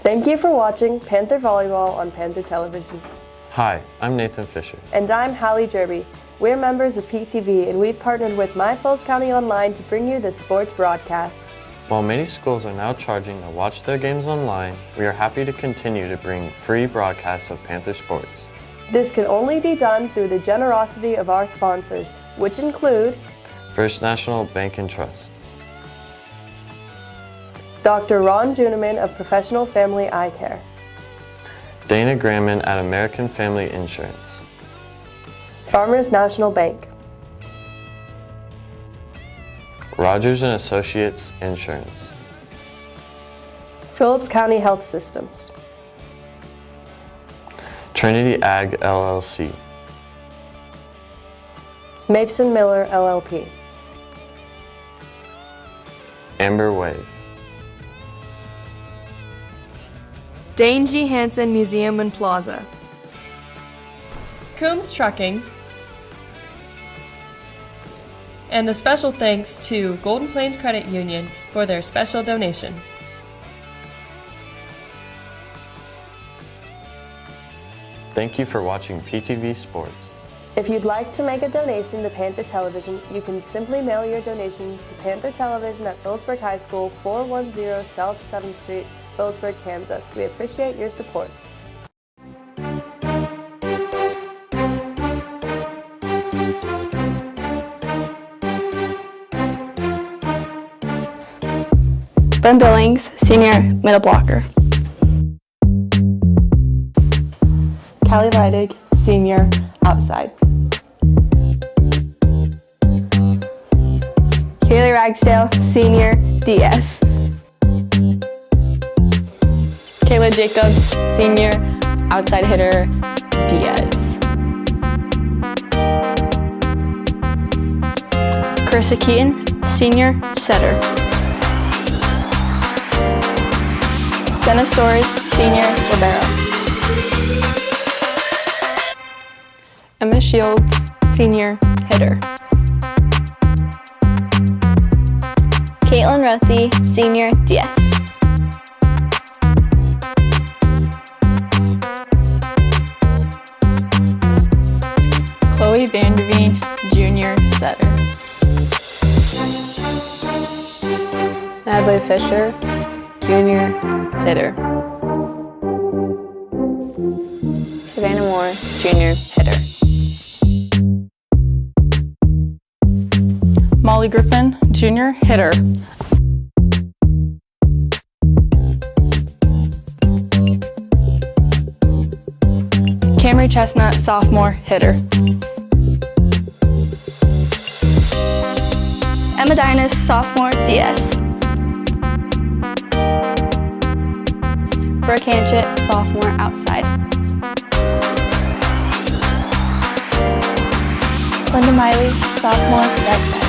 Thank you for watching Panther Volleyball on Panther Television. Hi, I'm Nathan Fisher. And I'm Hallie Jerby. We're members of PTV and we've partnered with My Phillips County Online to bring you this sports broadcast. While many schools are now charging to watch their games online, we are happy to continue to bring free broadcasts of Panther sports. This can only be done through the generosity of our sponsors, which include First National Bank and Trust, Dr. Ron Juneman of Professional Family Eye Care, Dana Gramman at American Family Insurance, Farmers National Bank, Rogers & Associates Insurance, Phillips County Health Systems, Trinity Ag LLC, Mason Miller LLP, Amber Wave, Dane G. Hansen Museum and Plaza, Coombs Trucking, and a special thanks to Golden Plains Credit Union for their special donation. Thank you for watching PTV Sports. If you'd like to make a donation to Panther Television, you can simply mail your donation to Panther Television at Phillipsburg High School, 410 South 7th Street, Phillipsburg, Kansas. We appreciate your support. Ben Billings, senior middle blocker. Callie Leidig, senior outside. Kaylee Ragsdale, senior DS. Kayla Jacobs, senior outside hitter, DS. Carissa Keaton, senior setter. Dennis Torres, senior libero. Emma Shields, senior hitter. Caitlin Rothy, senior DS. Chloe Vanderveen, junior setter. Natalie Fisher, junior hitter. Savannah Moore, junior hitter. Molly Griffin, junior hitter. Camry Chestnut, sophomore hitter. Emma Dinas, sophomore DS. Brooke Hanchett, sophomore outside. Linda Miley, sophomore outside.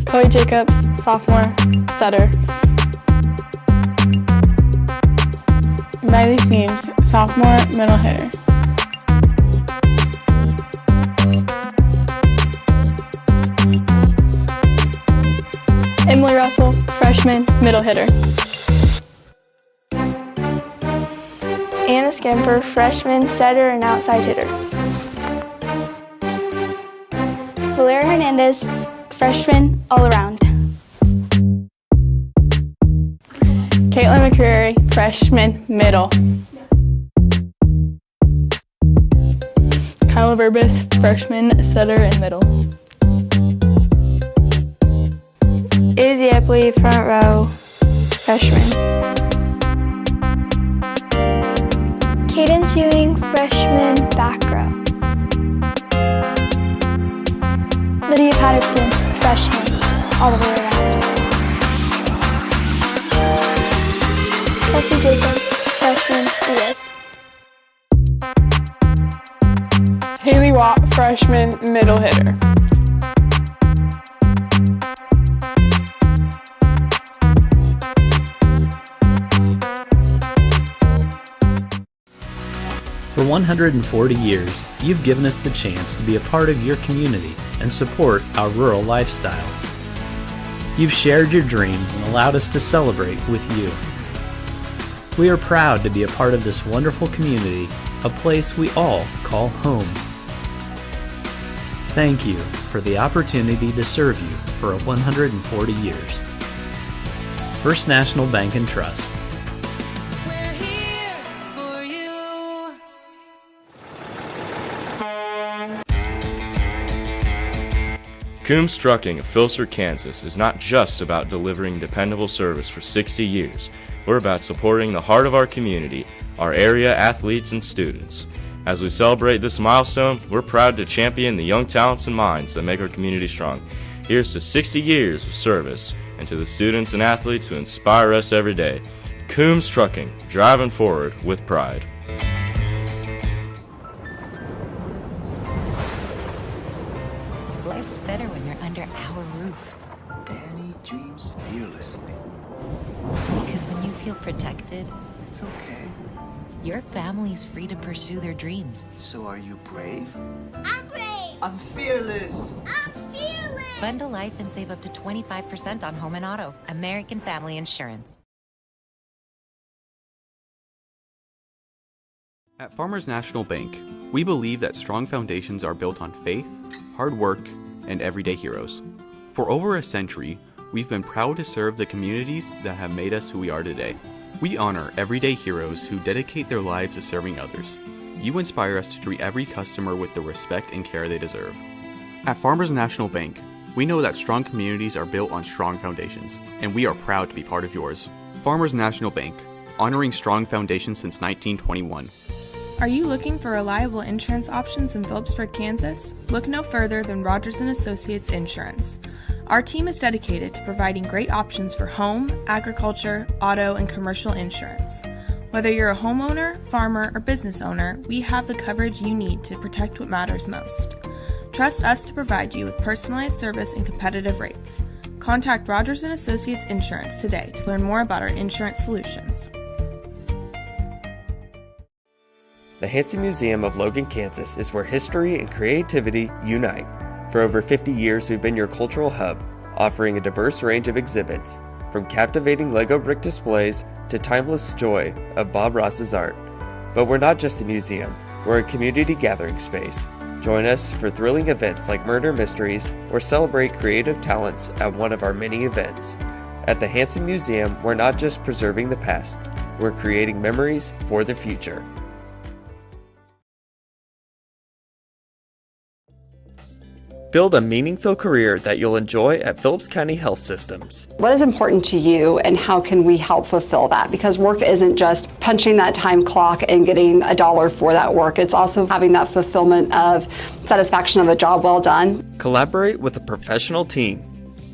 Chloe Jacobs, sophomore setter. Miley Seams, sophomore middle hitter. Emily Russell, freshman middle hitter. Anna Skimper, freshman setter and outside hitter. Valeria Hernandez, freshman all around. Caitlin McCreary, freshman middle. Kyla Burbis, freshman setter and middle. Izzy Epley, front row, freshman. Cadence Ewing, freshman, back row. Lydia Patterson, freshman, all the way around. Kelsey Jacobs, freshman, DS. Haley Watt, freshman middle hitter. For 140 years, you've given us the chance to be a part of your community and support our rural lifestyle. You've shared your dreams and allowed us to celebrate with you. We are proud to be a part of this wonderful community, a place we all call home. Thank you for the opportunity to serve you for 140 years. First National Bank and Trust. Coombs Trucking of Phillipsburg, Kansas is not just about delivering dependable service for 60 years. We're about supporting the heart of our community, our area athletes and students. As we celebrate this milestone, we're proud to champion the young talents and minds that make our community strong. Here's to 60 years of service, and to the students and athletes who inspire us every day. Coombs Trucking, driving forward with pride. Life's better when you're under our roof. Danny dreams fearlessly. Because when you feel protected, It's okay. your family's free to pursue their dreams. So are you brave? I'm brave. I'm fearless. I'm fearless. Bundle life and save up to 25% on home and auto. American Family Insurance. At Farmers National Bank, we believe that strong foundations are built on faith, hard work, and everyday heroes. For over a century, we've been proud to serve the communities that have made us who we are today. We honor everyday heroes who dedicate their lives to serving others. You inspire us to treat every customer with the respect and care they deserve. At Farmers National Bank, we know that strong communities are built on strong foundations, and we are proud to be part of yours. Farmers National Bank, honoring strong foundations since 1921. Are you looking for reliable insurance options in Phillipsburg, Kansas? Look no further than Rogers & Associates Insurance. Our team is dedicated to providing great options for home, agriculture, auto, and commercial insurance. Whether you're a homeowner, farmer, or business owner, we have the coverage you need to protect what matters most. Trust us to provide you with personalized service and competitive rates. Contact Rogers & Associates Insurance today to learn more about our insurance solutions. The Hansen Museum of Logan, Kansas is where history and creativity unite. For over 50 years, we've been your cultural hub, offering a diverse range of exhibits, from captivating Lego brick displays to timeless joy of Bob Ross's art. But we're not just a museum, we're a community gathering space. Join us for thrilling events like Murder Mysteries or celebrate creative talents at one of our many events. At the Hansen Museum, we're not just preserving the past, we're creating memories for the future. Build a meaningful career that you'll enjoy at Phillips County Health Systems. What is important to you and how can we help fulfill that? Because work isn't just punching that time clock and getting $1 for that work. It's also having that fulfillment of satisfaction of a job well done. Collaborate with a professional team.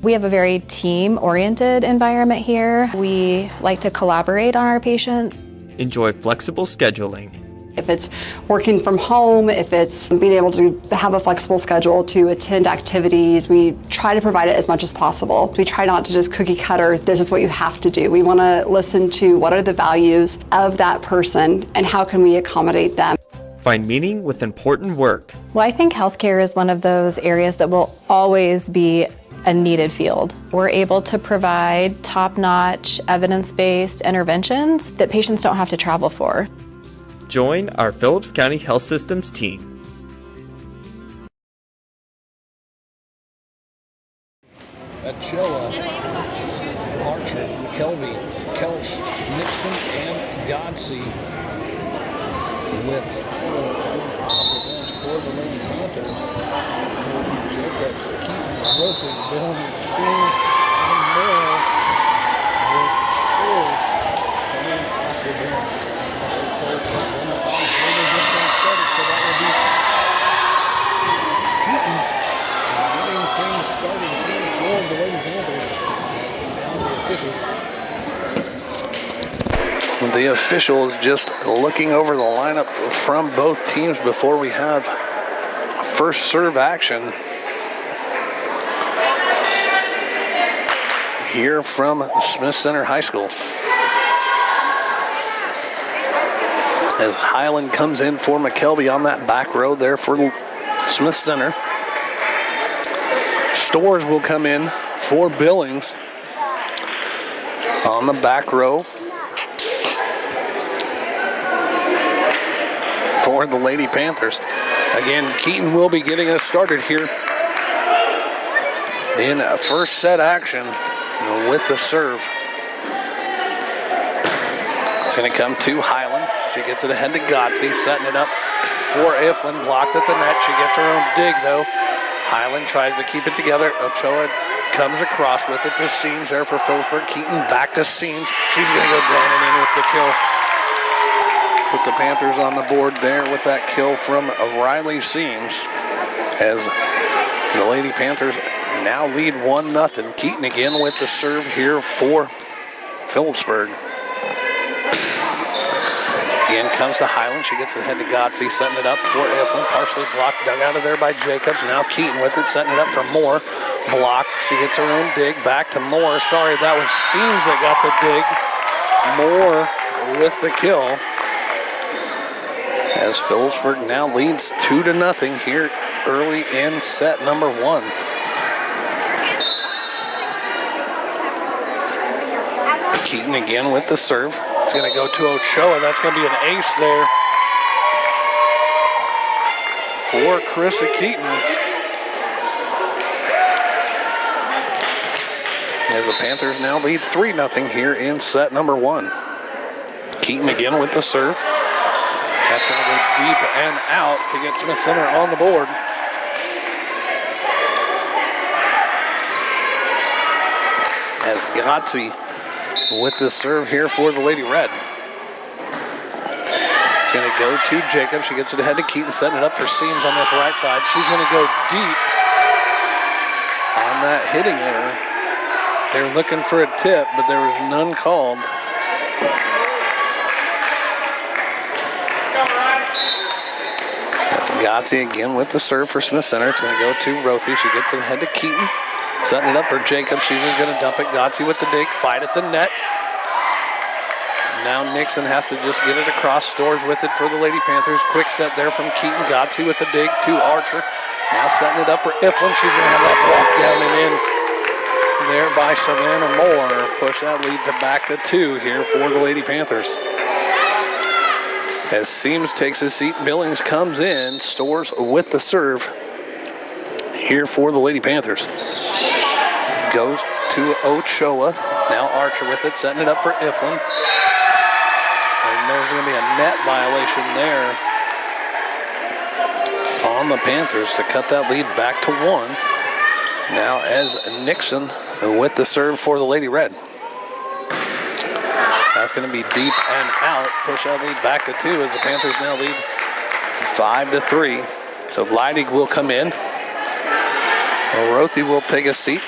We have a very team-oriented environment here. We like to collaborate on our patients. Enjoy flexible scheduling. If it's working from home, if it's being able to have a flexible schedule to attend activities, we try to provide it as much as possible. We try not to just cookie cutter, this is what you have to do. We want to listen to what are the values of that person and how can we accommodate them. Find meaning with important work. Well, I think healthcare is one of those areas that will always be a needed field. We're able to provide top-notch, evidence-based interventions that patients don't have to travel for. Join our Phillips County Health Systems team. Ochoa, Archer, McKelvey, Kelch, Nixon, and Godsey with Holland for the Lady Panthers. Jacobs, Keaton, Roper, Billman, Sims, and Moore with scores coming off the bench. The official is just looking over the lineup from both teams before we have first serve action here from Smith Center High School. As Highland comes in for McKelvey on that back row there for Smith Center. Stores will come in for Billings on the back row for the Lady Panthers. Again, Keaton will be getting us started here in first set action with the serve. It's going to come to Highland. She gets it ahead to Gotze, setting it up for Iflin. Blocked at the net. She gets her own dig, though. Highland tries to keep it together. Ochoa comes across with it to Seams there for Phillipsburg. Keaton back to Seams. She's going to go down and in with the kill. Put the Panthers on the board there with that kill from Riley Seams, as the Lady Panthers now lead 1-0. Keaton again with the serve here for Phillipsburg. Again comes to Highland. She gets it ahead to Gotze, setting it up for Iflin. Partially blocked, dug out of there by Jacobs. Now Keaton with it, setting it up for Moore. Blocked. She gets her own dig. Back to Moore. Sorry, that was Seams that got the dig. Moore with the kill, as Phillipsburg now leads 2-0 here early in set number 1. Keaton again with the serve. It's going to go to Ochoa. That's going to be an ace there for Carissa Keaton, as the Panthers now lead 3-0 here in set number 1. Keaton again with the serve. That's going to go deep and out to get Smith Center on the board. As Gotze with the serve here for the Lady Red. It's going to go to Jacob. She gets it ahead to Keaton, setting it up for Seams on this right side. She's going to go deep on that hitting error. They were looking for a tip, but there was none called. That's Gotze again with the serve for Smith Center. It's going to go to Rothy. She gets it ahead to Keaton, setting it up for Jacob. She's just going to dump it. Gotze with the dig. Fight at the net. Now Nixon has to just get it across. Stores with it for the Lady Panthers. Quick set there from Keaton. Gotze with the dig to Archer. Now setting it up for Iflin. She's going to have that walk down and in there by Savannah Moore. Push that lead to back to 2 here for the Lady Panthers. As Seams takes his seat, Billings comes in. Stores with the serve here for the Lady Panthers. Goes to Ochoa. Now Archer with it, setting it up for Iflin. And there's going to be a net violation there on the Panthers to cut that lead back to 1. Now as Nixon with the serve for the Lady Red. That's going to be deep and out. Push that lead back to 2 as the Panthers now lead 5-3. So Leidig will come in. Rothy will take a seat.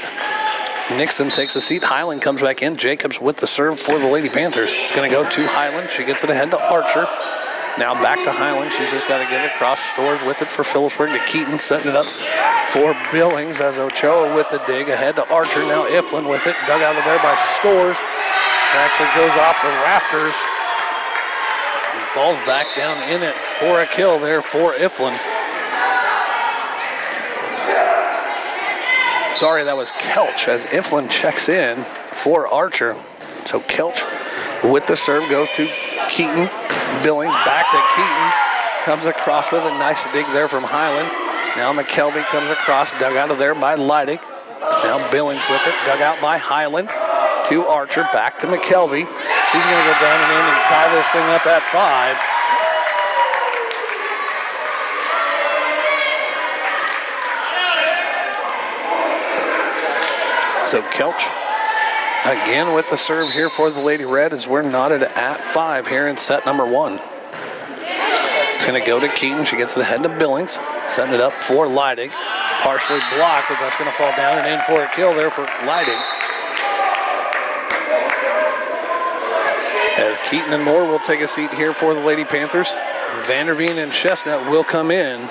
Nixon takes a seat. Highland comes back in. Jacobs with the serve for the Lady Panthers. It's going to go to Highland. She gets it ahead to Archer. Now back to Highland. She's just got to get it across. Stores with it for Phillipsburg to Keaton, setting it up for Billings as Ochoa with the dig ahead to Archer. Now Iflin with it. Dug out of there by Stores. It actually goes off the rafters and falls back down in it for a kill there for Iflin. Sorry, that was Kelch as Iflin checks in for Archer. So Kelch with the serve goes to Keaton. Billings back to Keaton. Comes across with a nice dig there from Highland. Now McKelvey comes across, dug out of there by Leidig. Now Billings with it, dug out by Highland. To Archer, back to McKelvey. She's going to go down and in and tie this thing up at 5. So Kelch again with the serve here for the Lady Red as we're knotted at 5 here in set number 1. It's going to go to Keaton. She gets it ahead to Billings, setting it up for Leidig. Partially blocked, but that's going to fall down and in for a kill there for Leidig. As Keaton and Moore will take a seat here for the Lady Panthers. Vanderveen and Chestnut will come in.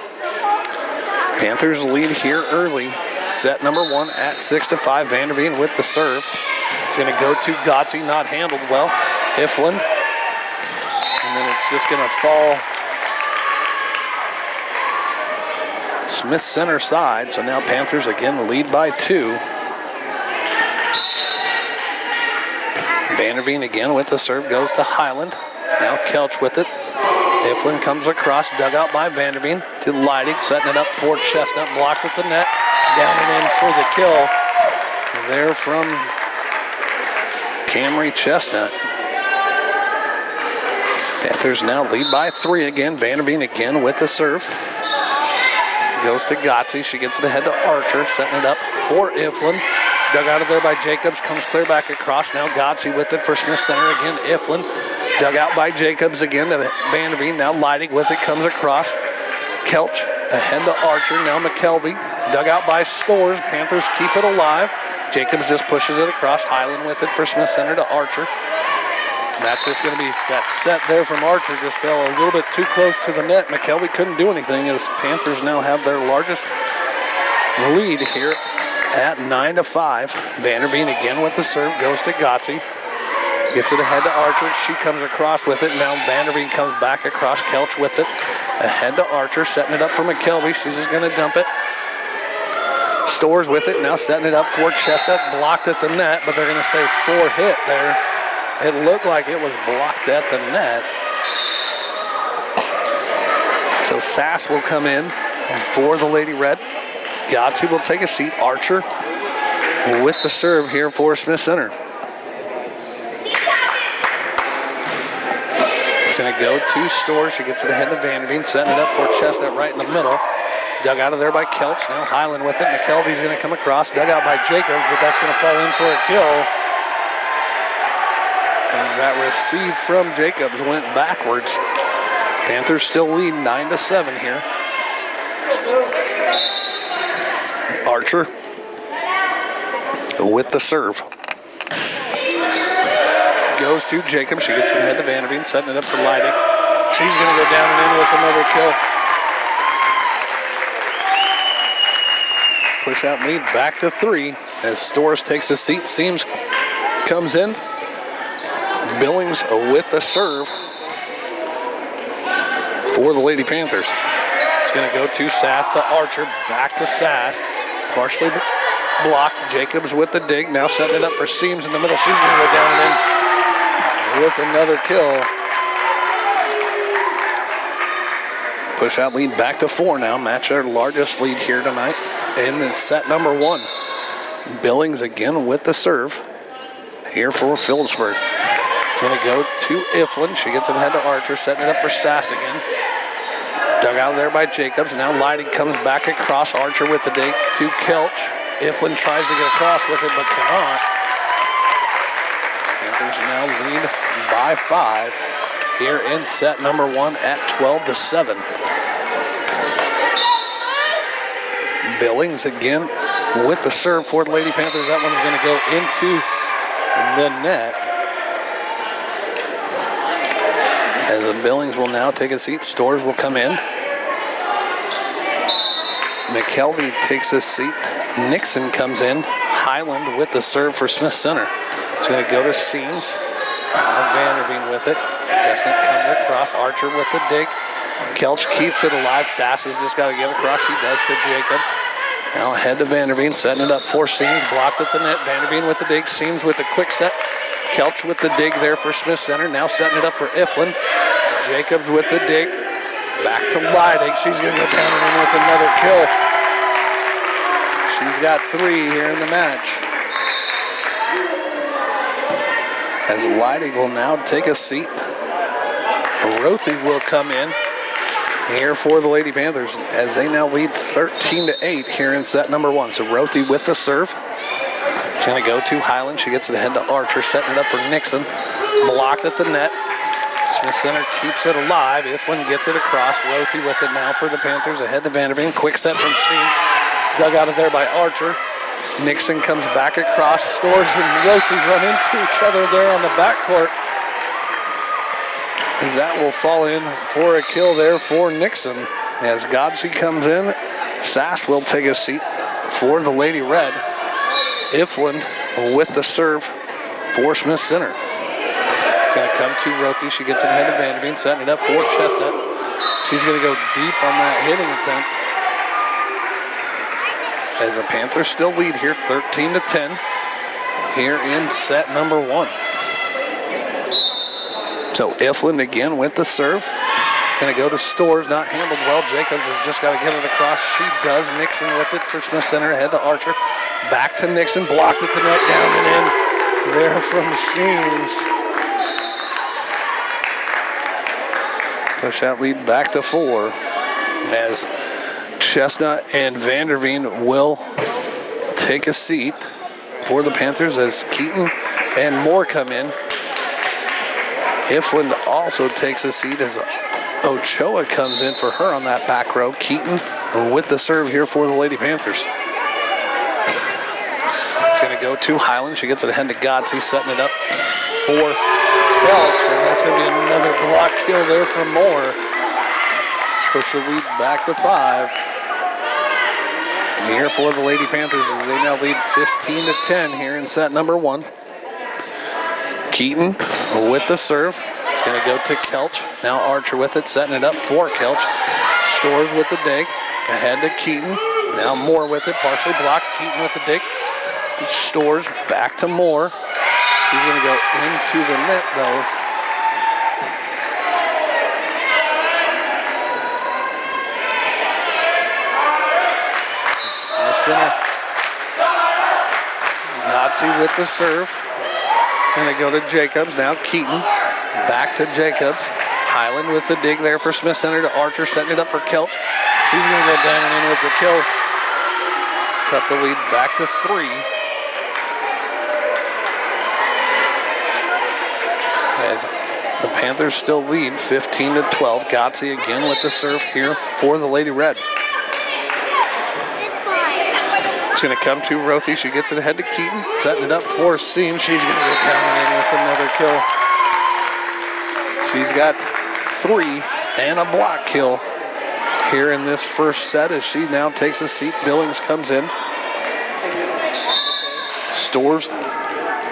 Panthers lead here early. Set number 1 at 6-5. Vanderveen with the serve. It's going to go to Gotze, not handled well. Iflin. And then it's just going to fall Smith center side. So now Panthers again lead by 2. Vanderveen again with the serve, goes to Highland. Now Kelch with it. Iflin comes across, dug out by Vanderveen to Leidig, setting it up for Chestnut, blocked at the net, down and in for the kill. There from Camry Chestnut. Panthers now lead by 3 again. Vanderveen again with the serve. Goes to Gotze. She gets it ahead to Archer, setting it up for Iflin. Dug out of there by Jacobs, comes clear back across. Now Gotze with it for Smith Center again. Iflin dug out by Jacobs again to Vanderveen. Now Leidig with it, comes across. Kelch ahead to Archer. Now McKelvey dug out by Stores. Panthers keep it alive. Jacobs just pushes it across. Highland with it for Smith Center to Archer. And that's just going to be that set there from Archer. Just fell a little bit too close to the net. McKelvey couldn't do anything as Panthers now have their largest lead here at 9-5. Vanderveen again with the serve, goes to Gotze. Gets it ahead to Archer. She comes across with it. Now Vanderveen comes back across. Kelch with it. Ahead to Archer, setting it up for McKelvey. She's just going to dump it. Stores with it. Now setting it up for Chestnut. Blocked at the net, but they're going to say 4 hit there. It looked like it was blocked at the net. So Sass will come in for the Lady Red. Gotze will take a seat. Archer with the serve here for Smith Center. It's going to go to Stores. She gets it ahead to Vanderveen, setting it up for Chestnut right in the middle. Dug out of there by Kelch. Now Highland with it. McKelvey's going to come across. Dug out by Jacobs, but that's going to fall in for a kill. As that receive from Jacobs went backwards. Panthers still lead 9-7 here. Archer with the serve. Goes to Jacobs. She gets it ahead to Vanderveen, setting it up for Leidig. She's going to go down and in with another kill. Push out lead back to 3 as Stores takes a seat. Seams comes in. Billings with the serve for the Lady Panthers. It's going to go to Sass to Archer, back to Sass. Partially blocked. Jacobs with the dig. Now setting it up for Seams in the middle. She's going to go down and in with another kill. Push out lead back to 4 now. Match our largest lead here tonight in this set number 1. Billings again with the serve here for Phillipsburg. It's going to go to Iflin. She gets it ahead to Archer, setting it up for Sass again. Dug out of there by Jacobs. Now Leidig comes back across. Archer with the dig to Kelch. Iflin tries to get across with it, but cannot. Panthers now lead by 5 here in set number 1 at 12-7. Billings again with the serve for the Lady Panthers. That one's going to go into the net. As the Billings will now take a seat, Stores will come in. McKelvey takes a seat. Nixon comes in. Highland with the serve for Smith Center. It's going to go to Seams. Vanderveen with it. Chestnut comes across. Archer with the dig. Kelch keeps it alive. Sass has just got to get across. She does to Jacobs. Now ahead to Vanderveen, setting it up for Seams. Blocked at the net. Vanderveen with the dig. Seams with the quick set. Kelch with the dig there for Smith Center. Now setting it up for Iflin. Jacobs with the dig. Back to Leidig. She's going to go down and in with another kill. She's got 3 here in the match. As Leidig will now take a seat. Rothy will come in here for the Lady Panthers as they now lead 13-8 here in set number 1. So Rothy with the serve. It's going to go to Highland. She gets it ahead to Archer, setting it up for Nixon. Blocked at the net. Smith Center keeps it alive. Iflin gets it across. Rothy with it now for the Panthers. Ahead to Vanderveen. Quick set from Seams. Dug out of there by Archer. Nixon comes back across. Stores and Rothy run into each other there on the backcourt. As that will fall in for a kill there for Nixon. As Gotze comes in, Sass will take a seat for the Lady Red. Iflin with the serve for Smith Center. It's going to come to Rothy. She gets it ahead of Vanderveen, setting it up for Chestnut. She's going to go deep on that hitting attempt. As the Panthers still lead here, 13-10, here in set number 1. So Ifland again with the serve. It's going to go to Stores, not handled well. Jacobs has just got to get it across. She does. Nixon with it for Smith Center, ahead to Archer. Back to Nixon, blocked at the net, down and in. There from Seams. Push that lead back to 4 as Chestnut and Vanderveen will take a seat for the Panthers as Keaton and Moore come in. Ifland also takes a seat as Ochoa comes in for her on that back row. Keaton with the serve here for the Lady Panthers. It's going to go to Highland. She gets it ahead to Godsey, setting it up for Welch, and that's going to be another block kill there from Moore. Push the lead back to 5. Here for the Lady Panthers as they now lead 15-10 here in set number 1. Keaton with the serve. It's going to go to Kelch. Now Archer with it, setting it up for Kelch. Stores with the dig. Ahead to Keaton. Now Moore with it, partially blocked. Keaton with the dig. Stores back to Moore. She's going to go into the net though. Smith Center. Godsey with the serve. It's going to go to Jacobs. Now Keaton. Back to Jacobs. Highland with the dig there for Smith Center to Archer, setting it up for Kelch. She's going to go down and in with the kill. Cut the lead back to 3. As the Panthers still lead 15-12. Godsey again with the serve here for the Lady Red. It's going to come to Rothy. She gets it ahead to Keaton, setting it up for Seam. She's going to go down and in with another kill. She's got 3 and a block kill here in this first set as she now takes a seat. Billings comes in. Stores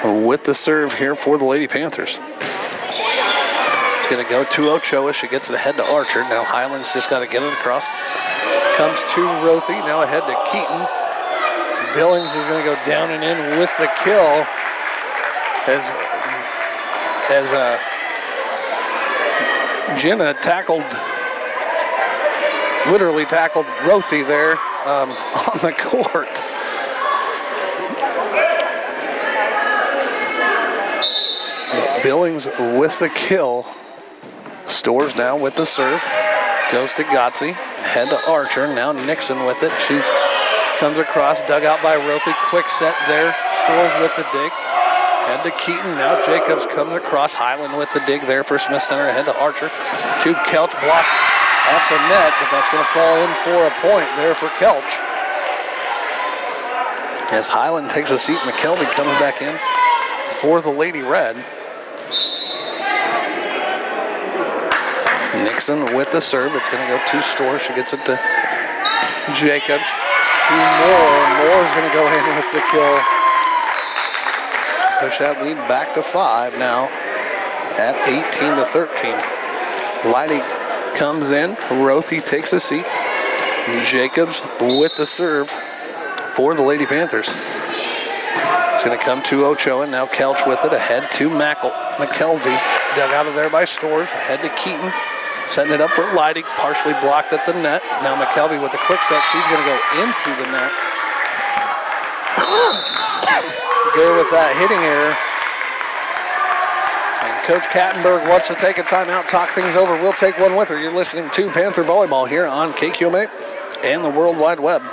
with the serve here for the Lady Panthers. It's going to go to Ochoa. She gets it ahead to Archer. Now Highland's just got to get it across. Comes to Rothy. Now ahead to Keaton. Billings is going to go down and in with the kill as Jenna literally tackled Rothy there on the court. Billings with the kill. Stores now with the serve. Goes to Godsey. Head to Archer. Now Nixon with it. She comes across. Dug out by Rothy. Quick set there. Stores with the dig. Head to Keaton. Now Jacobs comes across. Highland with the dig there for Smith Center. Ahead to Archer. To Kelch. Block at the net, but that's going to fall in for a point there for Kelch. As Highland takes a seat, McKelvey comes back in for the Lady Red. Nixon with the serve. It's going to go to Stores. She gets it to Jacobs. To Moore. Moore's going to go in with the kill. Push that lead back to 5 now at 18-13. Leidy comes in. Rothy takes a seat. Jacobs with the serve for the Lady Panthers. It's going to come to Ochoa. Now Kelch with it. Ahead to McKelvey. Dug out of there by Stores. Ahead to Keaton. Setting it up for Leidy. Partially blocked at the net. Now McKelvey with a quick set. She's going to go into the net. There with that hitting error. And Coach Kattenberg wants to take a timeout, talk things over. We'll take one with her. You're listening to Panther Volleyball here on KQMA and the World Wide Web.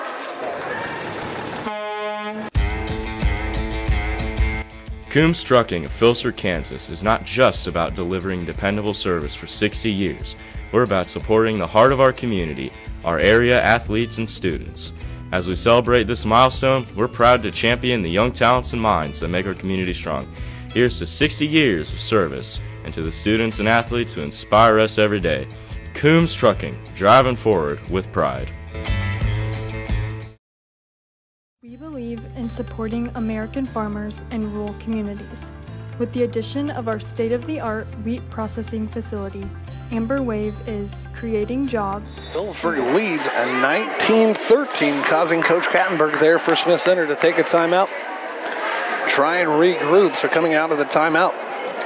Coombs Trucking of Filser, Kansas is not just about delivering dependable service for 60 years. We're about supporting the heart of our community, our area athletes and students. As we celebrate this milestone, we're proud to champion the young talents and minds that make our community strong. Here's to 60 years of service, and to the students and athletes who inspire us every day. Coombs Trucking, driving forward with pride. We believe in supporting American farmers and rural communities. With the addition of our state-of-the-art wheat processing facility, Amber Wave is creating jobs. Phillipsburg leads at 19-13, causing Coach Kattenberg there for Smith Center to take a timeout. Try and regroup, so coming out of the timeout.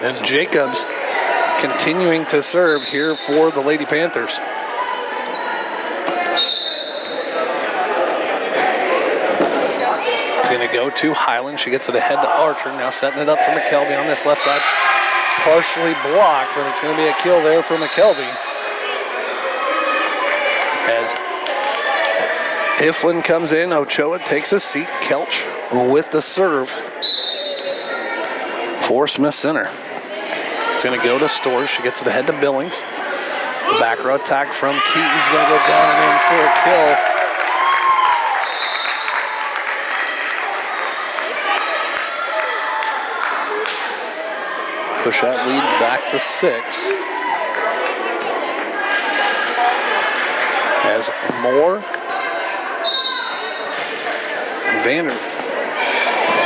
And Jacobs continuing to serve here for the Lady Panthers. Going to go to Highland. She gets it ahead to Archer. Now setting it up for McKelvey on this left side. Partially blocked, but it's going to be a kill there for McKelvey. As Iflin comes in, Ochoa takes a seat. Kelch with the serve for Smith Center. It's going to go to Storrs. She gets it ahead to Billings. The back row attack from Keaton's going to go down and in for a kill. Push that lead back to 6. As Moore, Vander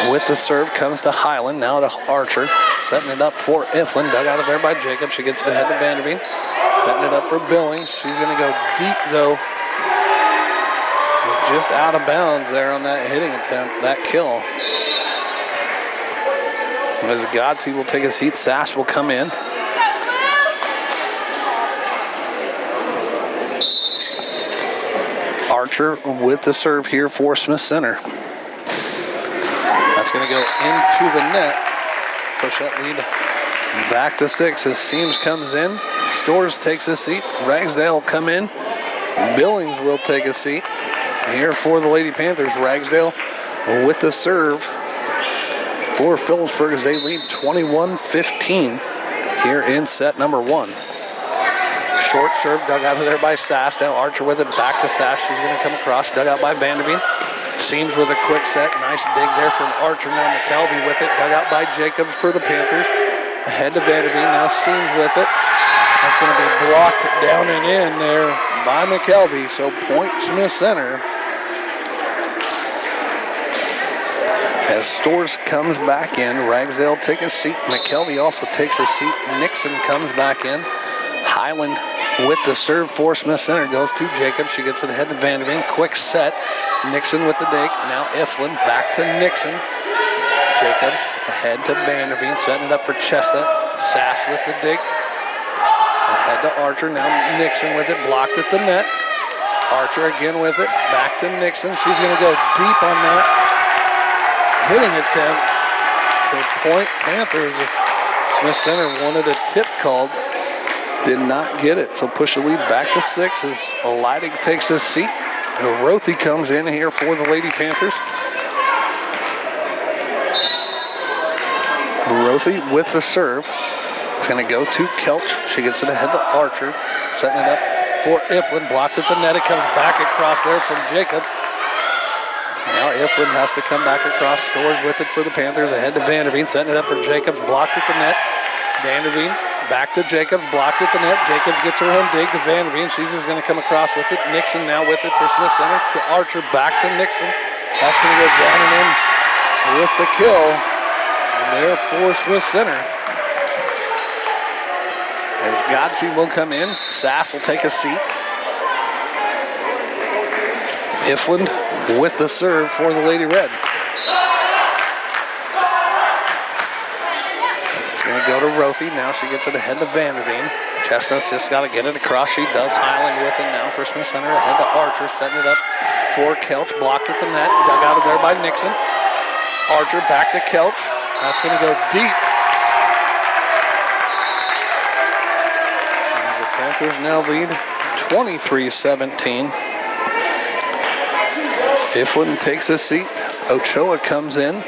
with the serve comes to Highland, now to Archer, setting it up for Iflin, dug out of there by Jacob. She gets it ahead to Vanderveen, setting it up for Billings. She's going to go deep though, just out of bounds there on that hitting attempt, that kill. As Godsey will take a seat, Sass will come in. Archer with the serve here for Smith Center. That's going to go into the net. Push that lead back to 6 as Seams comes in. Storrs takes a seat. Ragsdale will come in. Billings will take a seat. Here for the Lady Panthers, Ragsdale with the serve for Phillipsburg as they lead 21-15 here in set number 1. Short serve dug out of there by Sass. Now Archer with it back to Sass. She's going to come across. Dug out by Vanderveen. Seams with a quick set. Nice dig there from Archer. Now McKelvey with it. Dug out by Jacobs for the Panthers. Ahead to Vanderveen. Now Seams with it. That's going to be blocked down and in there by McKelvey. So point Smith Center. As Storrs comes back in, Ragsdale take a seat. McKelvey also takes a seat. Nixon comes back in. Highland with the serve for Smith Center goes to Jacobs. She gets it ahead to Vanderveen. Quick set. Nixon with the dig. Now Iflin back to Nixon. Jacobs ahead to Vanderveen, setting it up for Chestnut. Sass with the dig. Ahead to Archer. Now Nixon with it. Blocked at the net. Archer again with it. Back to Nixon. She's going to go deep on that hitting attempt. So point Panthers. Smith Center wanted a tip called. Did not get it. So push the lead back to 6 as Leidig takes his seat. Rothy comes in here for the Lady Panthers. Rothy with the serve. It's going to go to Kelch. She gets it ahead to Archer. Setting it up for Iflin. Blocked at the net. It comes back across there from Jacobs. Now Iflin has to come back across. Storrs with it for the Panthers. Ahead to Vanderveen. Setting it up for Jacobs. Blocked at the net. Vanderveen back to Jacobs. Blocked at the net. Jacobs gets her own dig to Vanderveen. She's just going to come across with it. Nixon now with it for Smith Center. To Archer. Back to Nixon. That's going to go down and in with the kill. And there for Smith Center. As Godsey will come in. Sass will take a seat. Iflin with the serve for the Lady Red. It's going to go to Rothy. Now she gets it ahead to Vanderveen. Chestnut's just got to get it across. She does. Highland with it now for Smith Center. Ahead to Archer. Setting it up for Kelch. Blocked at the net. Dug out of there by Nixon. Archer back to Kelch. That's going to go deep. As the Panthers now lead 23-17. Iflin takes a seat. Ochoa comes in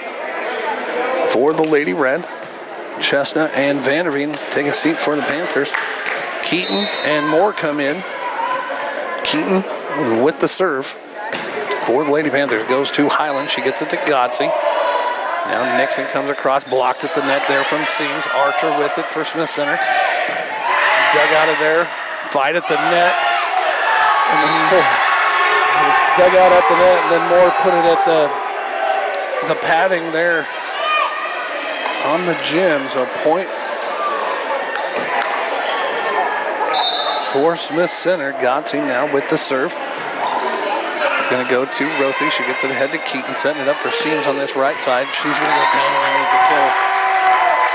for the Lady Red. Chestnut and Vanderveen take a seat for the Panthers. Keaton and Moore come in. Keaton with the serve for the Lady Panthers. Goes to Highland. She gets it to Godsey. Now Nixon comes across. Blocked at the net there from Seams. Archer with it for Smith Center. Dug out of there. Fight at the net. And then Moore. Just dug out at the net, and then Moore put it at the padding there on the gym. So point for Smith Center. Godsey now with the serve. It's going to go to Rothy. She gets it ahead to Keaton, setting it up for Seams on this right side. She's going to go down and with the kill.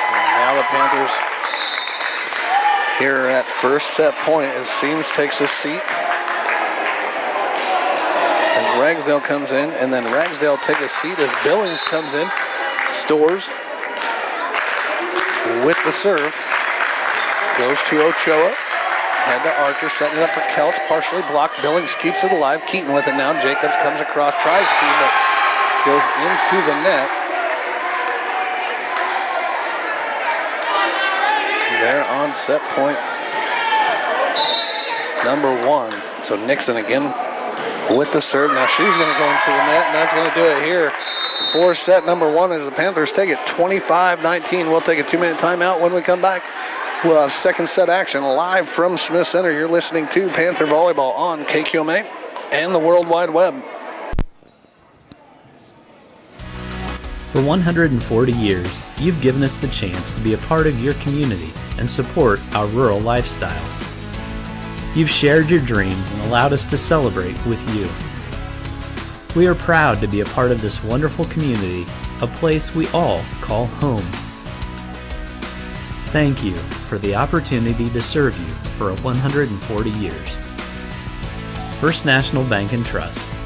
And now the Panthers here at first set point as Seams takes a seat. As Ragsdale comes in, and then Ragsdale take a seat as Billings comes in. Stores with the serve. Goes to Ochoa. Head to Archer, setting it up for Kelch. Partially blocked. Billings keeps it alive. Keaton with it now. Jacobs comes across, tries to, but goes into the net. There on set point number 1. So Nixon again with the serve. Now she's going to go into the net, and that's going to do it here for set number 1 as the Panthers take it 25-19. We'll take a 2-minute timeout. When we come back, we'll have second set action live from Smith Center. You're listening to Panther Volleyball on KQMA and the World Wide Web. For 140 years, you've given us the chance to be a part of your community and support our rural lifestyle. You've shared your dreams and allowed us to celebrate with you. We are proud to be a part of this wonderful community, a place we all call home. Thank you for the opportunity to serve you for 140 years. First National Bank and Trust.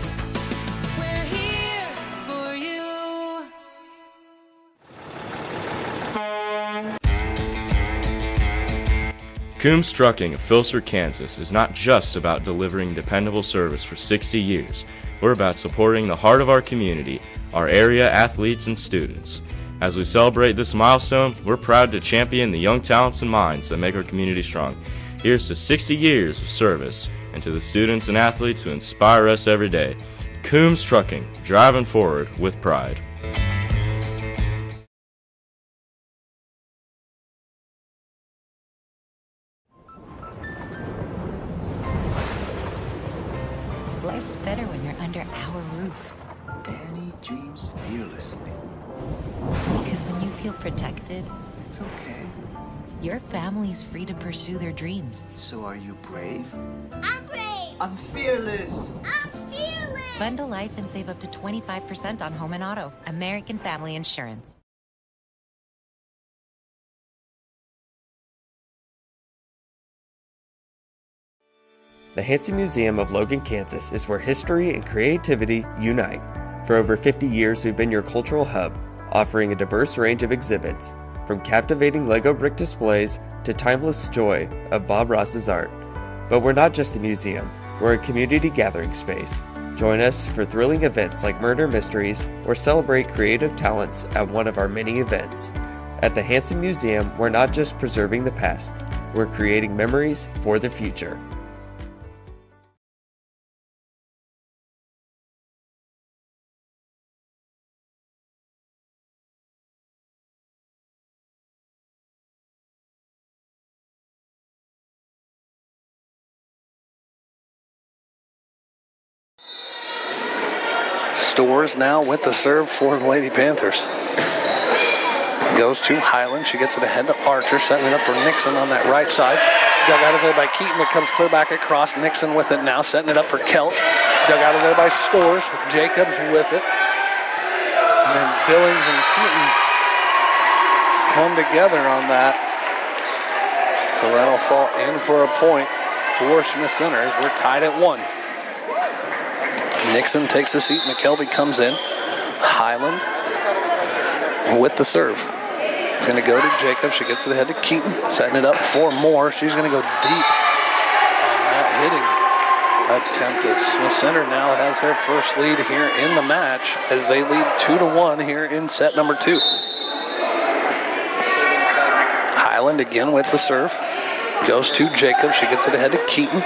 Coombs Trucking of Filser, Kansas is not just about delivering dependable service for 60 years. We're about supporting the heart of our community, our area athletes and students. As we celebrate this milestone, we're proud to champion the young talents and minds that make our community strong. Here's to 60 years of service, and to the students and athletes who inspire us every day. Coombs Trucking, driving forward with pride. Life's better when you're under our roof. Danny dreams fearlessly. Because when you feel protected, It's okay. your family's free to pursue their dreams. So are you brave? I'm brave. I'm fearless. I'm fearless. Bundle life and save up to 25% on home and auto. American Family Insurance. The Hansen Museum of Logan, Kansas is where history and creativity unite. For over 50 years, we've been your cultural hub, offering a diverse range of exhibits, from captivating Lego brick displays to timeless joy of Bob Ross's art. But we're not just a museum, we're a community gathering space. Join us for thrilling events like Murder Mysteries or celebrate creative talents at one of our many events. At the Hansen Museum, we're not just preserving the past, we're creating memories for the future. Stores now with the serve for the Lady Panthers. Goes to Highland. She gets it ahead to Archer, setting it up for Nixon on that right side. Dug out of there by Keaton. It comes clear back across. Nixon with it now, setting it up for Kelch. Dug out of there by Stores. Jacobs with it. And then Billings and Keaton come together on that. So that'll fall in for a point for Smith Center as we're tied at 1. Nixon takes a seat. McKelvey comes in. Highland with the serve. It's going to go to Jacob. She gets it ahead to Keaton. Setting it up for more. She's going to go deep on that hitting attempt. As Smith Center now has their first lead here in the match as they lead 2-1 here in set number 2. Highland again with the serve. Goes to Jacob. She gets it ahead to Keaton.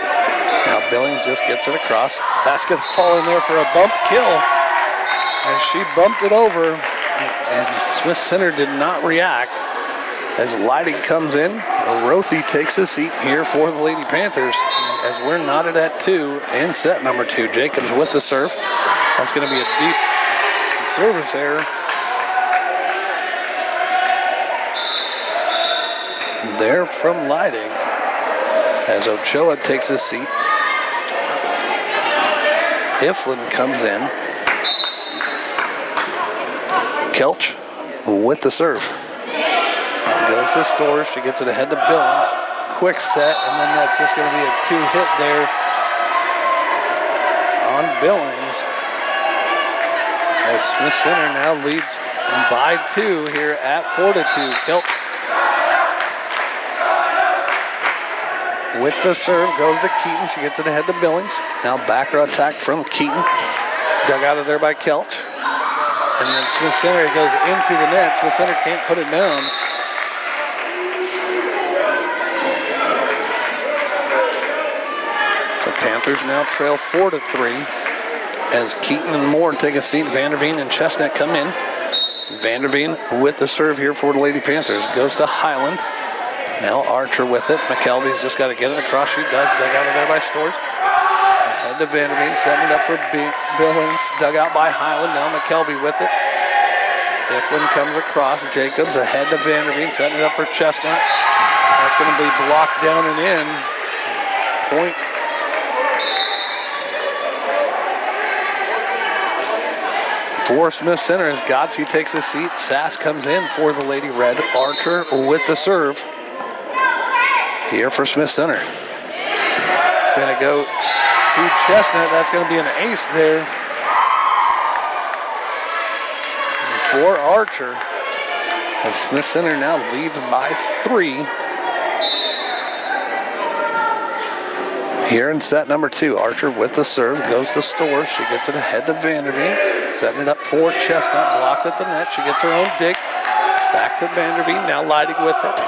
Now Billings just gets it across. That's going to fall in there for a bump kill. And she bumped it over. And Smith Center did not react. As Leidig comes in, Rothy takes a seat here for the Lady Panthers. As we're knotted at 2 in set number 2. Jacobs with the serve. That's going to be a deep service error. There from Leidig. As Ochoa takes his seat. Iflin comes in. Kelch with the serve. Goes to Stores. She gets it ahead to Billings. quick set, and then that's just going to be a 2-hit there on Billings. As Smith Center now leads by 2 here at Fortitude. Kilt with the serve goes to Keaton. She gets it ahead to Billings. Now back row attack from Keaton. Dug out of there by Kelch. And then Smith Center goes into the net. Smith Center can't put it down. The Panthers now trail 4-3 as Keaton and Moore take a seat. Vanderveen and Chestnut come in. Vanderveen with the serve here for the Lady Panthers. Goes to Highland. Now Archer with it. McKelvey's just got to get it across. She does. Dug out of there by Stores. Ahead to Vanderveen. Setting it up for Billings. Dug out by Highland. Now McKelvey with it. Iflin comes across. Jacobs ahead to Vanderveen. Setting it up for Chestnut. That's going to be blocked down and in. Point. For Smith Center as Godsey takes a seat. Sass comes in for the Lady Red. Archer with the serve. Here for Smith Center. It's going to go to Chestnut. That's going to be an ace there for Archer. As Smith Center now leads by 3. Here in set number 2, Archer with the serve, goes to Stores. She gets it ahead to Vanderveen. Setting it up for Chestnut, blocked at the net. She gets her own dig. Back to Vanderveen, now Leidig with it.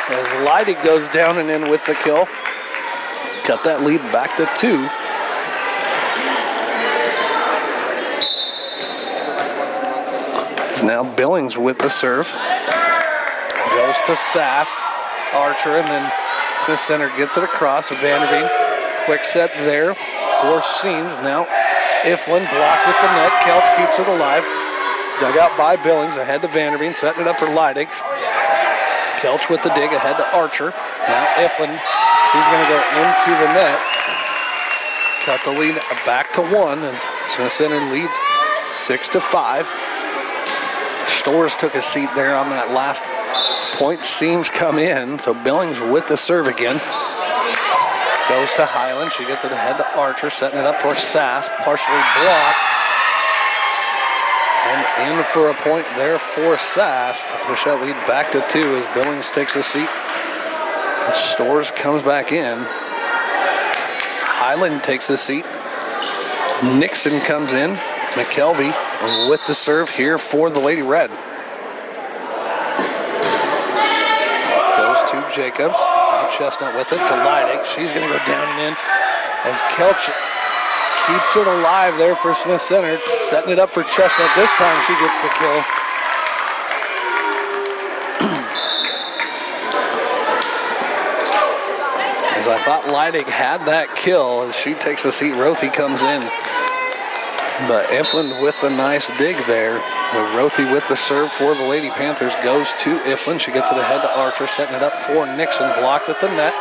As Leidig goes down and in with the kill. Cut that lead back to 2. It's now Billings with the serve. Goes to Sass. Archer, and then Smith Center gets it across. Vanderveen, quick set there for Seams. Now Iflin blocked at the net. Kelch keeps it alive. Dug out by Billings, ahead to Vanderveen, setting it up for Leidig. Kelch with the dig, ahead to Archer. Now Iflin, she's going to go into the net. Cut the lead back to 1 as Smith Center leads 6-5. Stores took a seat there on that last point. Seams come in, so Billings with the serve again. Goes to Highland. She gets it ahead to Archer, setting it up for Sass. Partially blocked. And in for a point there for Sass to push that lead back to 2 as Billings takes a seat. Stores comes back in. Highland takes a seat. Nixon comes in. McKelvey with the serve here for the Lady Red. Goes to Jacobs. Now Chestnut with it to Leidig. She's going to go down and in as Kelch keeps it alive there for Smith Center. Setting it up for Chestnut. This time she gets the kill. As I thought Leidig had that kill as she takes a seat. Rothy comes in. But Iflin with a nice dig there. Rothy with the serve for the Lady Panthers goes to Iflin. She gets it ahead to Archer, setting it up for Nixon. Blocked at the net.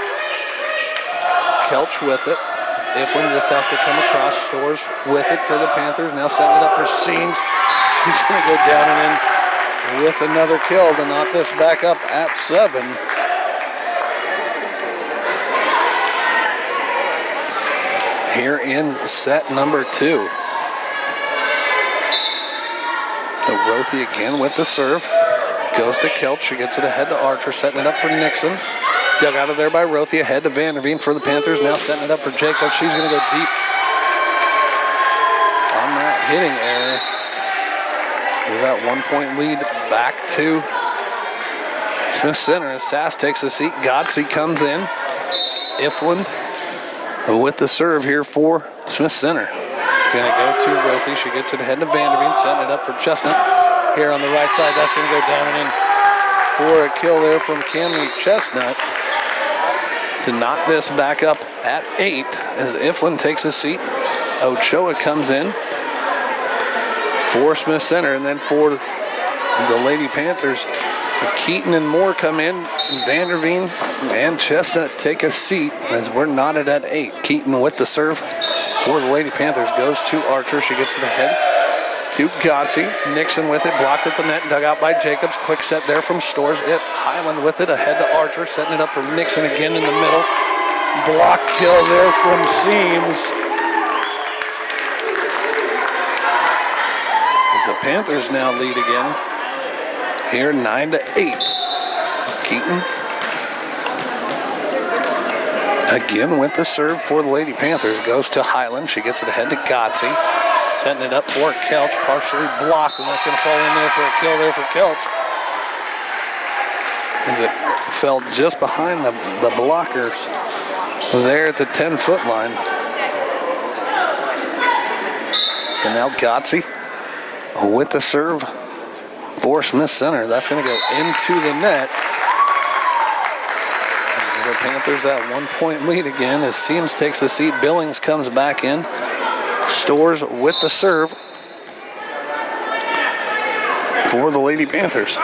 Kelch with it. Iflin just has to come across. Stores with it for the Panthers. Now setting it up for Seams. She's going to go down and in with another kill to knock this back up at 7. Here in set number 2. Rothy again with the serve. Goes to Kelch. She gets it ahead to Archer, setting it up for Nixon. Dug out of there by Rothy, ahead to Vanderveen for the Panthers. Now setting it up for Jacob. She's going to go deep on that hitting error. With that 1-point lead back to Smith Center as Sass takes a seat. Godsey comes in. Iflin with the serve here for Smith Center. It's going to go to Rothy. She gets it ahead to Vanderveen, setting it up for Chestnut. Here on the right side, that's going to go down and in for a kill there from Cammy Chestnut to knock this back up at 8 as Iflin takes a seat. Ochoa comes in for Smith Center, and then for the Lady Panthers, Keaton and Moore come in. Vanderveen and Chestnut take a seat as we're knotted at 8. Keaton with the serve for the Lady Panthers goes to Archer. She gets it ahead to Godsey. Nixon with it, blocked at the net, dug out by Jacobs. Quick set there from Stores. Highland with it, ahead to Archer, setting it up for Nixon again in the middle. Block kill there from Seams. As the Panthers now lead again. Here 9-8. Keaton again with the serve for the Lady Panthers. Goes to Highland. She gets it ahead to Godsey. Setting it up for Kelch. Partially blocked, and that's going to fall in there for a kill there for Kelch. As it fell just behind the blockers there at the 10-foot line. So now Godsey with the serve for Smith Center. That's going to go into the net. The Panthers at 1-point lead again as Seams takes the seat. Billings comes back in. Stores with the serve for the Lady Panthers.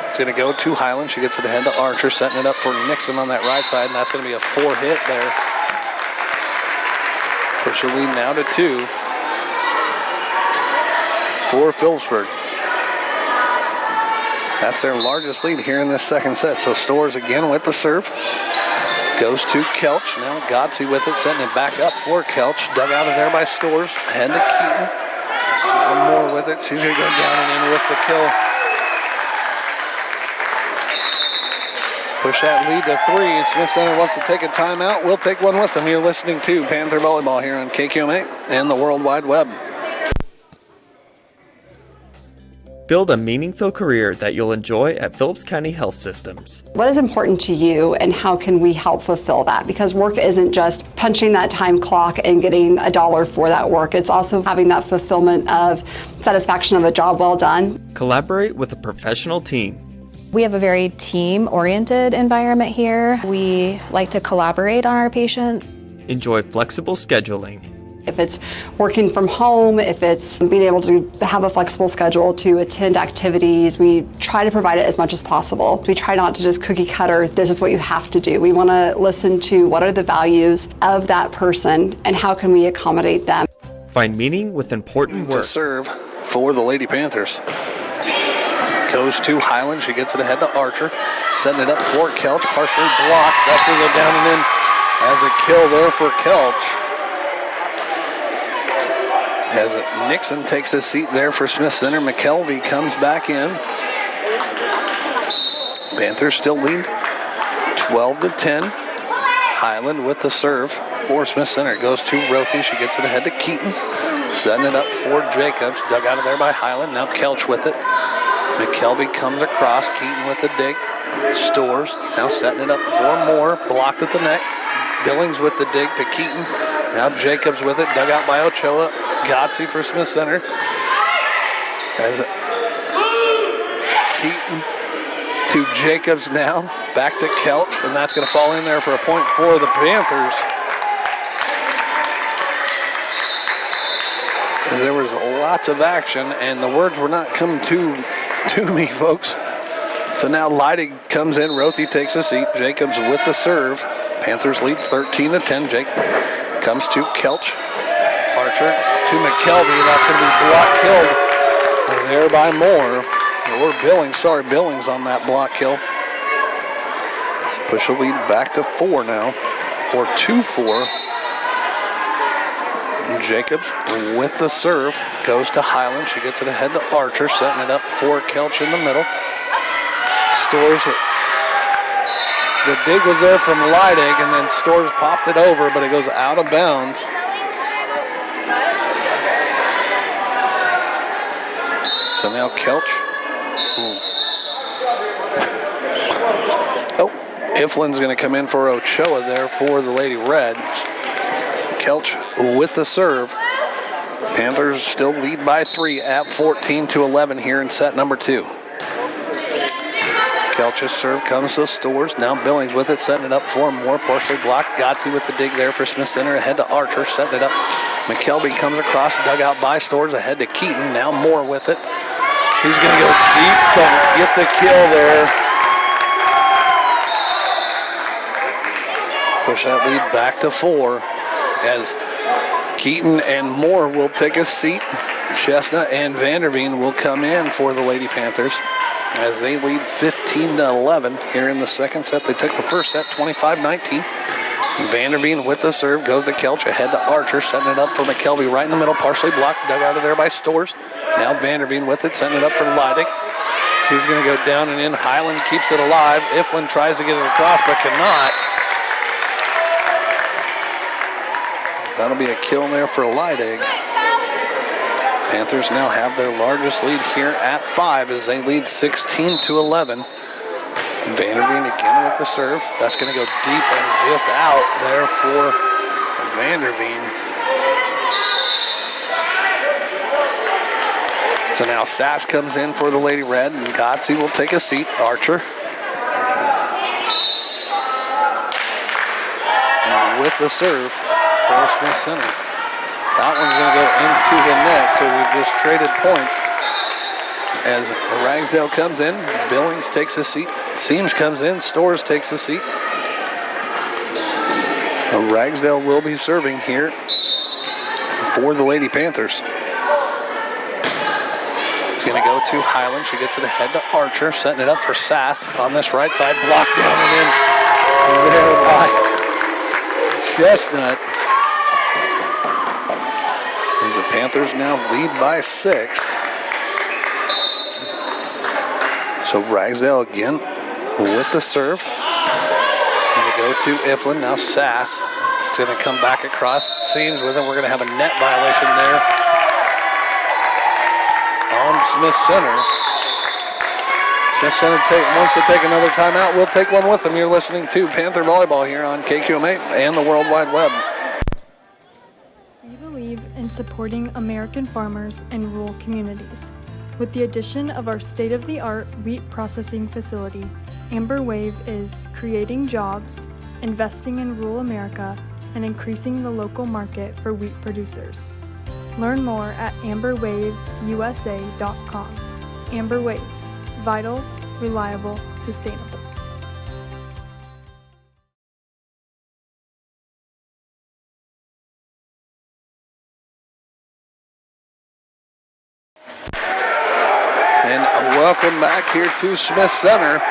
It's going to go to Highland. She gets it ahead to Archer, setting it up for Nixon on that right side, and that's going to be a 4-hit there. Push the lead now to 2 for Phillipsburg. That's their largest lead here in this second set. So Stores again with the serve. Goes to Kelch. Now Godsey with it, setting it back up for Kelch. Dug out of there by Stores. Ahead to Keaton. One more with it. She's going to go down and in with the kill. Push that lead to 3. Smith Center wants to take a timeout. We'll take one with them. You're listening to Panther Volleyball here on KQMA and the World Wide Web. Build a meaningful career that you'll enjoy at Phillips County Health Systems. What is important to you and how can we help fulfill that? Because work isn't just punching that time clock and getting $1 for that work. It's also having that fulfillment of satisfaction of a job well done. Collaborate with a professional team. We have a very team-oriented environment here. We like to collaborate on our patients. Enjoy flexible scheduling. If it's working from home, if it's being able to have a flexible schedule to attend activities, we try to provide it as much as possible. We try not to just cookie cutter, this is what you have to do. We want to listen to what are the values of that person and how can we accommodate them. Find meaning with important work. To serve for the Lady Panthers. Goes to Highland. She gets it ahead to Archer. Setting it up for Kelch. Partially blocked. That's going to go down and in as a kill there for Kelch. As Nixon takes his seat there for Smith Center, McKelvey comes back in. Panthers still lead 12-10. Highland with the serve for Smith Center. It goes to Rothy. She gets it ahead to Keaton. Setting it up for Jacobs. Dug out of there by Highland. Now Kelch with it. McKelvey comes across. Keaton with the dig. Stores. Now setting it up for Moore. Blocked at the net. Billings with the dig to Keaton. Now Jacobs with it. Dug out by Ochoa. Godsey for Smith Center. As Keaton to Jacobs now. Back to Kelch. And that's going to fall in there for a point for the Panthers. As there was lots of action, and the words were not coming to me, folks. So now Leidig comes in. Rothy takes a seat. Jacobs with the serve. Panthers lead 13-10. Jake comes to Kelch. Archer to McKelvey. That's going to be block killed there by Moore. Or Billings. Sorry, Billings on that block kill. Push the lead back to 4 now. Or 2-4. Jacobs with the serve. Goes to Highland. She gets it ahead to Archer. Setting it up for Kelch in the middle. Stores. The dig was there from Leidig, and then Stores popped it over, but it goes out of bounds. So now Kelch. Oh, Iflin's going to come in for Ochoa there for the Lady Reds. Kelch with the serve. Panthers still lead by 3 at 14-11 here in set number 2. Kelch's serve comes to Stores. Now Billings with it, setting it up for Moore. Partially blocked. Godsey with the dig there for Smith Center. Ahead to Archer, setting it up. McKelvey comes across, dug out by Stores. Ahead to Keaton. Now Moore with it. She's going to go deep, but get the kill there. Push that lead back to 4 as Keaton and Moore will take a seat. Chestnut and Vanderveen will come in for the Lady Panthers as they lead 15-11 here in the second set. They took the first set 25-19. Vanderveen with the serve goes to Kelch, ahead to Archer, setting it up for McKelvey right in the middle, partially blocked, dug out of there by Stores. Now Vanderveen with it, setting it up for Leidig. She's going to go down and in. Highland keeps it alive. Iflin tries to get it across, but cannot. That'll be a kill there for Leidig. Panthers now have their largest lead here at 5 as they lead 16-11. Vanderveen again with the serve. That's going to go deep and just out there for Vanderveen. So now Sass comes in for the Lady Red, and Gotze will take a seat. Archer. And with the serve for Smith Center. That one's going to go into the net, so we've just traded points. As Ragsdale comes in, Billings takes a seat. Seams comes in, Stores takes a seat. Ragsdale will be serving here for the Lady Panthers. It's going to go to Highland. She gets it ahead to Archer, setting it up for Sass on this right side. Blocked down and in there by Chestnut. As the Panthers now lead by 6. So Ragsdale again with the serve. Going to go to Iflin. Now Sass. It's going to come back across. Seams with it. We're going to have a net violation there on Smith Center. Smith Center wants to take another timeout. We'll take one with them. You're listening to Panther Volleyball here on KQMA and the World Wide Web. We believe in supporting American farmers and rural communities. With the addition of our state-of-the-art wheat processing facility, Amber Wave is creating jobs, investing in rural America, and increasing the local market for wheat producers. Learn more at amberwaveusa.com. Amber Wave, vital, reliable, sustainable. And welcome back here to Smith Center.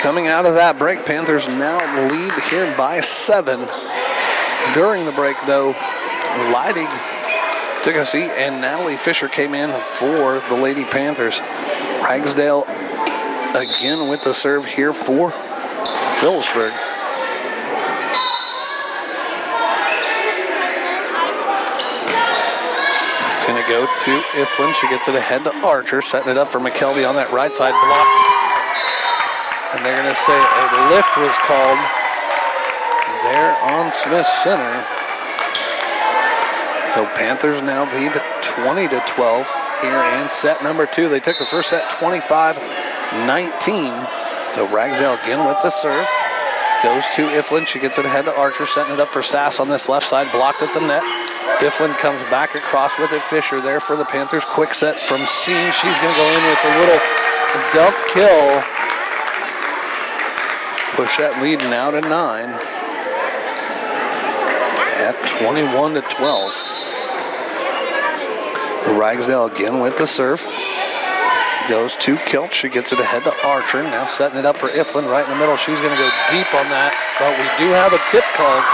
Coming out of that break, Panthers now lead here by 7. During the break, though, Leidig took a seat and Natalie Fisher came in for the Lady Panthers. Ragsdale again with the serve here for Phillipsburg. It's going to go to Iflin. She gets it ahead to Archer, setting it up for McKelvey on that right side block. And they're going to say a lift was called there on Smith Center. So Panthers now lead 20-12 here in set number 2. They took the first set 25-19. So Ragsdale again with the serve. Goes to Iflin. She gets it ahead to Archer, setting it up for Sass on this left side, blocked at the net. Iflin comes back across with it. Fisher there for the Panthers. Quick set from Seam. She's going to go in with a little dump kill. Push that lead now to 9 at 21-12. Ragsdale again with the serve. Goes to Kilch. She gets it ahead to Archer. Now setting it up for Iflin right in the middle. She's going to go deep on that, but we do have a tip called.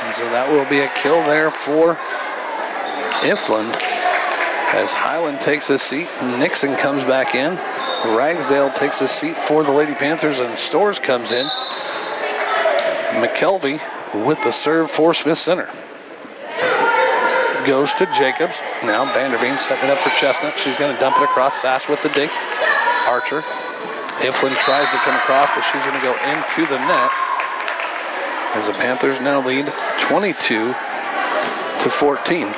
And so that will be a kill there for Iflin. As Highland takes a seat, Nixon comes back in. Ragsdale takes a seat for the Lady Panthers, and Stores comes in. McKelvey with the serve for Smith Center. Goes to Jacobs. Now Vanderveen setting it up for Chestnut. She's going to dump it across. Sass with the dig. Archer. Iflin tries to come across, but she's going to go into the net. As the Panthers now lead 22-14.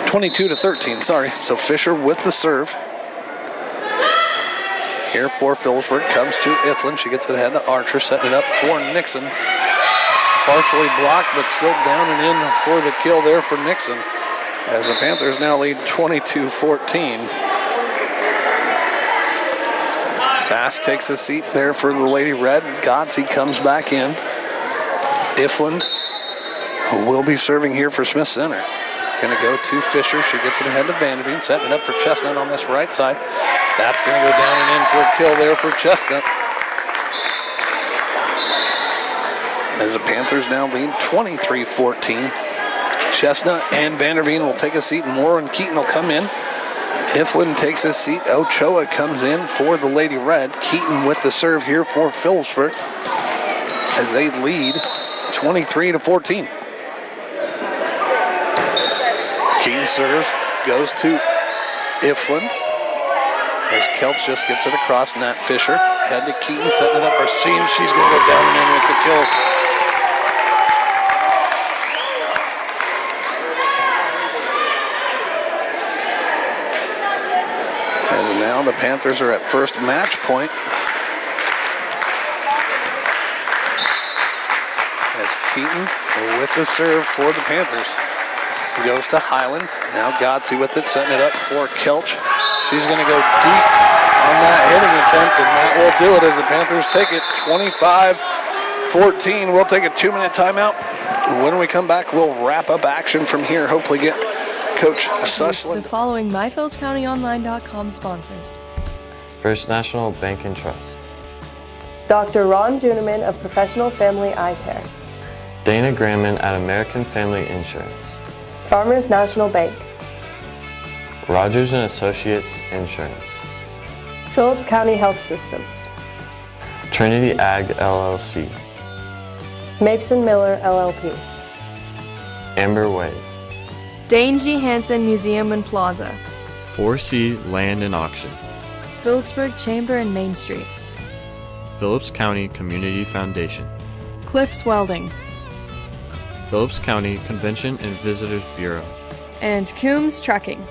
22-13, sorry. So Fisher with the serve. Here for Phillipsburg, comes to Iflin. She gets it ahead to Archer, setting it up for Nixon. Partially blocked, but still down and in for the kill there for Nixon. As the Panthers now lead 22-14. Sass takes a seat there for the Lady Red. Gotze comes back in. Ifland will be serving here for Smith Center. It's going to go to Fisher. She gets it ahead to Vanderveen, setting it up for Chestnut on this right side. That's going to go down and in for a kill there for Chestnut. As the Panthers now lead 23-14. Chestnut and Vanderveen will take a seat, and Moore and Keaton will come in. Ifland takes his seat. Ochoa comes in for the Lady Red. Keaton with the serve here for Phillipsburg as they lead 23-14. Keaton serves, goes to Ifland as Kelch just gets it across. Nat Fisher head to Keaton, setting it up for Seams. She's going to go down and in with the kill. As now the Panthers are at first match point. As Keaton with the serve for the Panthers. He goes to Highland. Now Godsey with it, setting it up for Kelch. She's going to go deep on that hitting attempt, and that will do it as the Panthers take it 25-14. We'll take a 2-minute timeout. When we come back, we'll wrap up action from here. Hopefully get Coach Sushland. The following MyPhillipsCountyOnline.com sponsors. First National Bank and Trust. Dr. Ron Juneman of Professional Family Eye Care. Dana Gramman at American Family Insurance. Farmers National Bank. Rogers & Associates Insurance. Phillips County Health Systems. Trinity Ag LLC. Mapeson Miller LLP. Amber Wave. Dane G. Hansen Museum and Plaza. 4C Land and Auction. Phillipsburg Chamber and Main Street. Phillips County Community Foundation. Cliffs Welding. Phillips County Convention and Visitors Bureau. And Coombs Trucking.